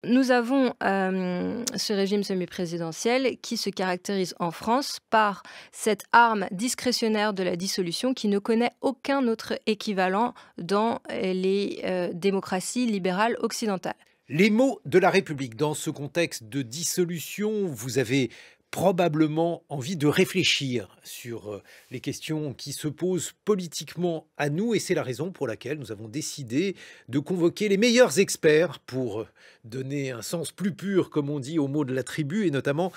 nous avons ce régime semi-présidentiel qui se caractérise en France par cette arme discrétionnaire de la dissolution qui ne connaît aucun autre équivalent dans les démocraties libérales occidentales. Les mots de la République, dans ce contexte de dissolution, vous avez probablement envie de réfléchir sur les questions qui se posent politiquement à nous, et c'est la raison pour laquelle nous avons décidé de convoquer les meilleurs experts pour donner un sens plus pur, comme on dit, aux mots de la tribu, et notamment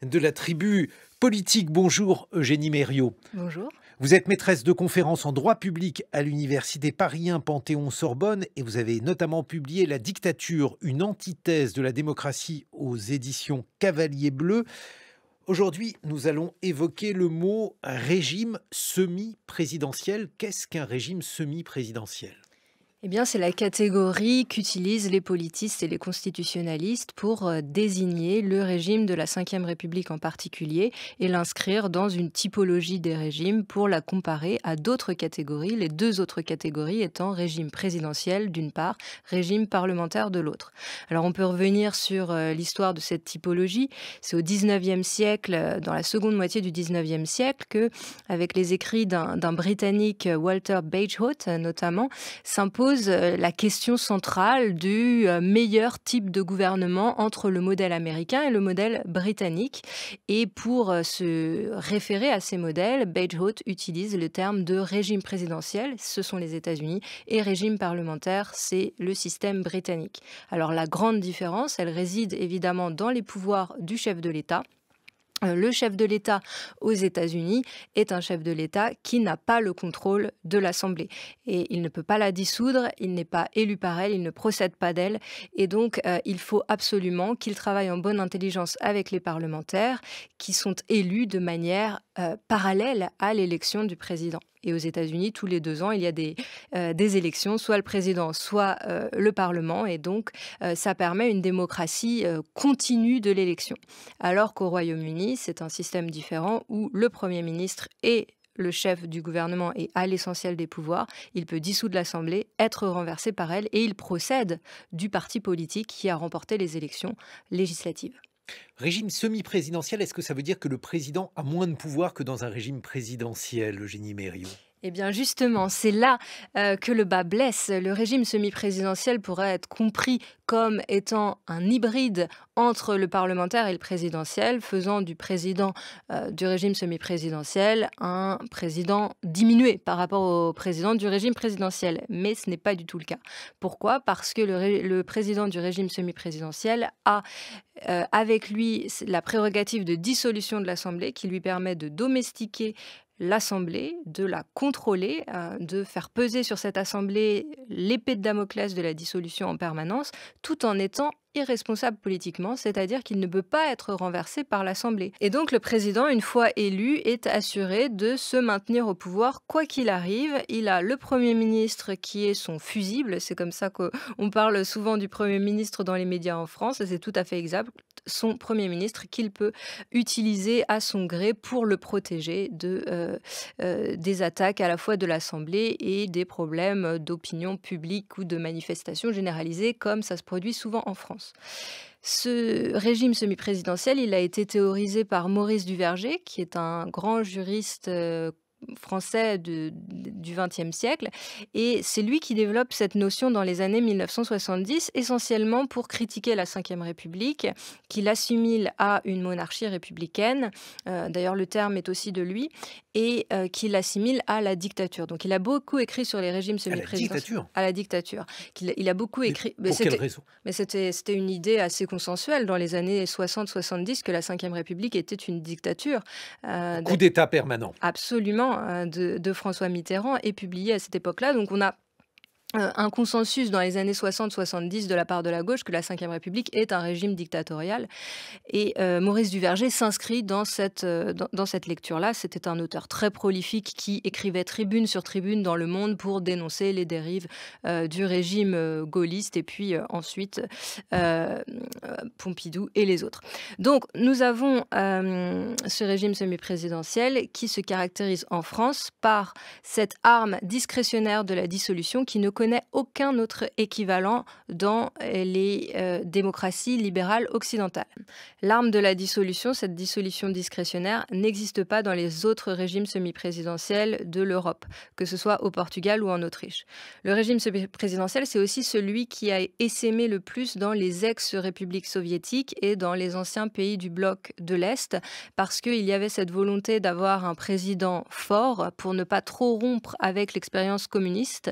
de la tribu politique. Bonjour Eugénie Mériot. Bonjour. Vous êtes maîtresse de conférences en droit public à l'université Paris 1 Panthéon-Sorbonne et vous avez notamment publié La dictature, une antithèse de la démocratie aux éditions Cavalier Bleu. Aujourd'hui, nous allons évoquer le mot régime semi-présidentiel. Qu'est-ce qu'un régime semi-présidentiel ? Eh bien, c'est la catégorie qu'utilisent les politistes et les constitutionnalistes pour désigner le régime de la Ve République en particulier et l'inscrire dans une typologie des régimes pour la comparer à d'autres catégories, les deux autres catégories étant régime présidentiel d'une part, régime parlementaire de l'autre. Alors, on peut revenir sur l'histoire de cette typologie. C'est au XIXe siècle, dans la seconde moitié du XIXe siècle, que, avec les écrits d'un Britannique, Walter Bagehot notamment, s'impose la question centrale du meilleur type de gouvernement entre le modèle américain et le modèle britannique. Et pour se référer à ces modèles, Bagehot utilise le terme de régime présidentiel, ce sont les États-Unis, et régime parlementaire, c'est le système britannique. Alors la grande différence, elle réside évidemment dans les pouvoirs du chef de l'État. Le chef de l'État aux États-Unis est un chef de l'État qui n'a pas le contrôle de l'Assemblée. Et il ne peut pas la dissoudre, il n'est pas élu par elle, il ne procède pas d'elle. Et donc, il faut absolument qu'il travaille en bonne intelligence avec les parlementaires qui sont élus de manière parallèle à l'élection du président. Et aux États-Unis, tous les 2 ans, il y a des élections, soit le président, soit le Parlement. Et donc, ça permet une démocratie continue de l'élection. Alors qu'au Royaume-Uni, c'est un système différent où le Premier ministre est le chef du gouvernement et a l'essentiel des pouvoirs. Il peut dissoudre l'Assemblée, être renversé par elle, et il procède du parti politique qui a remporté les élections législatives. Régime semi-présidentiel, est-ce que ça veut dire que le président a moins de pouvoir que dans un régime présidentiel, Eugénie Mériot ? Eh bien justement, c'est là que le bas blesse. Le régime semi-présidentiel pourrait être compris comme étant un hybride entre le parlementaire et le présidentiel, faisant du président du régime semi-présidentiel un président diminué par rapport au président du régime présidentiel. Mais ce n'est pas du tout le cas. Pourquoi ? Parce que le président du régime semi-présidentiel a avec lui la prérogative de dissolution de l'Assemblée qui lui permet de domestiquer l'Assemblée, de la contrôler, de faire peser sur cette Assemblée l'épée de Damoclès de la dissolution en permanence, tout en étant irresponsable politiquement, c'est-à-dire qu'il ne peut pas être renversé par l'Assemblée. Et donc le président, une fois élu, est assuré de se maintenir au pouvoir quoi qu'il arrive. Il a le Premier ministre qui est son fusible, c'est comme ça qu'on parle souvent du Premier ministre dans les médias en France, et c'est tout à fait exact, son Premier ministre qu'il peut utiliser à son gré pour le protéger des attaques à la fois de l'Assemblée et des problèmes d'opinion publique ou de manifestations généralisées comme ça se produit souvent en France. Ce régime semi-présidentiel, il a été théorisé par Maurice Duverger, qui est un grand juriste français du XXe siècle. Et c'est lui qui développe cette notion dans les années 1970, essentiellement pour critiquer la Ve République, qu'il assimile à une monarchie républicaine. D'ailleurs, le terme est aussi de lui. Et qu'il assimile à la dictature. Donc, il a beaucoup écrit sur les régimes semi-présidentiels. À la dictature. Il a beaucoup écrit. Pour quelle raison ? Mais c'était une idée assez consensuelle dans les années 60-70 que la Ve République était une dictature. Coup d'État permanent. Absolument, de François Mitterrand est publié à cette époque-là. Donc, on a un consensus dans les années 60-70 de la part de la gauche que la Ve République est un régime dictatorial. Et Maurice Duverger s'inscrit dans cette lecture-là. C'était un auteur très prolifique qui écrivait tribune sur tribune dans Le Monde pour dénoncer les dérives du régime gaulliste et puis ensuite Pompidou et les autres. Donc nous avons ce régime semi-présidentiel qui se caractérise en France par cette arme discrétionnaire de la dissolution qui ne connaît aucun autre équivalent dans les démocraties libérales occidentales. L'arme de la dissolution, cette dissolution discrétionnaire, n'existe pas dans les autres régimes semi-présidentiels de l'Europe, que ce soit au Portugal ou en Autriche. Le régime semi-présidentiel, c'est aussi celui qui a essaimé le plus dans les ex-républiques soviétiques et dans les anciens pays du bloc de l'Est, parce qu'il y avait cette volonté d'avoir un président fort pour ne pas trop rompre avec l'expérience communiste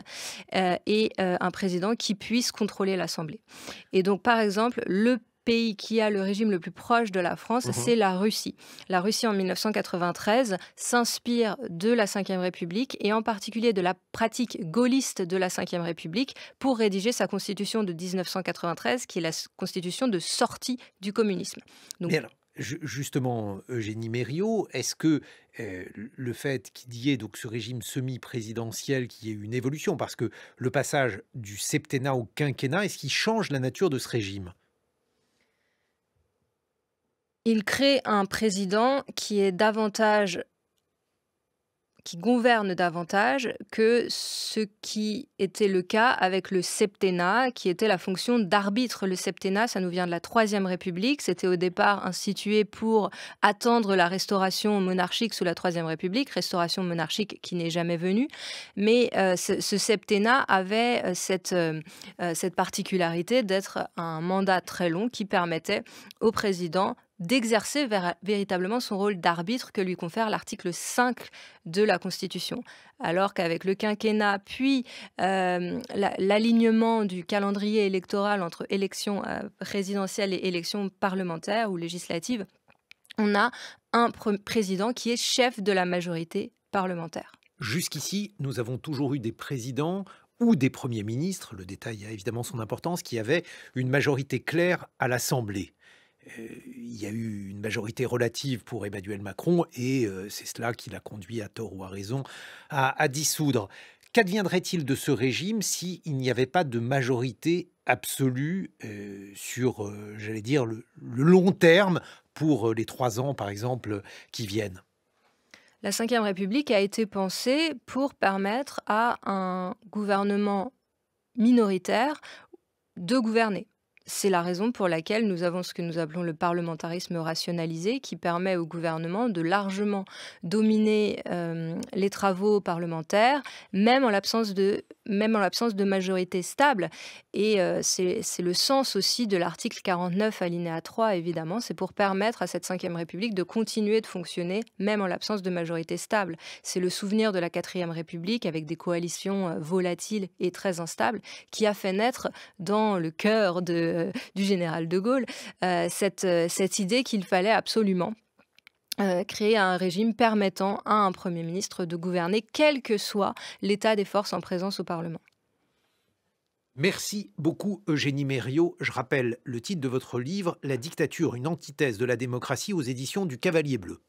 et un président qui puisse contrôler l'Assemblée. Et donc, par exemple, le pays qui a le régime le plus proche de la France, Mhm. c'est la Russie. La Russie, en 1993, s'inspire de la Ve République et en particulier de la pratique gaulliste de la Ve République pour rédiger sa constitution de 1993, qui est la constitution de sortie du communisme. Donc, Mais alors, justement, Eugénie Mériot, est-ce que le fait qu'il y ait donc ce régime semi-présidentiel, qu'il y ait une évolution, parce que le passage du septennat au quinquennat, est-ce qu'il change la nature de ce régime? il crée un président qui gouverne davantage que ce qui était le cas avec le septennat, qui était la fonction d'arbitre. Le septennat, ça nous vient de la Troisième République. C'était au départ institué pour attendre la restauration monarchique sous la Troisième République, restauration monarchique qui n'est jamais venue. Mais ce septennat avait cette particularité d'être un mandat très long qui permettait au président d'exercer véritablement son rôle d'arbitre que lui confère l'article 5 de la Constitution. Alors qu'avec le quinquennat, puis l'alignement du calendrier électoral entre élections présidentielles et élections parlementaires ou législatives, on a un président qui est chef de la majorité parlementaire. Jusqu'ici, nous avons toujours eu des présidents ou des premiers ministres, le détail a évidemment son importance, qui avaient une majorité claire à l'Assemblée. Il y a eu une majorité relative pour Emmanuel Macron et c'est cela qui l'a conduit, à tort ou à raison, à dissoudre. Qu'adviendrait-il de ce régime s'il n'y avait pas de majorité absolue sur, j'allais dire, le long terme pour les 3 ans, par exemple, qui viennent? La Ve République a été pensée pour permettre à un gouvernement minoritaire de gouverner. C'est la raison pour laquelle nous avons ce que nous appelons le parlementarisme rationalisé, qui permet au gouvernement de largement dominer les travaux parlementaires, même en l'absence de majorité stable. Et c'est le sens aussi de l'article 49, alinéa 3, évidemment. C'est pour permettre à cette Ve République de continuer de fonctionner, même en l'absence de majorité stable. C'est le souvenir de la Quatrième République, avec des coalitions volatiles et très instables, qui a fait naître dans le cœur du général de Gaulle cette idée qu'il fallait absolument créer un régime permettant à un Premier ministre de gouverner, quel que soit l'état des forces en présence au Parlement. Merci beaucoup Eugénie Mériot. Je rappelle le titre de votre livre, La dictature, une antithèse de la démocratie, aux éditions du Cavalier Bleu.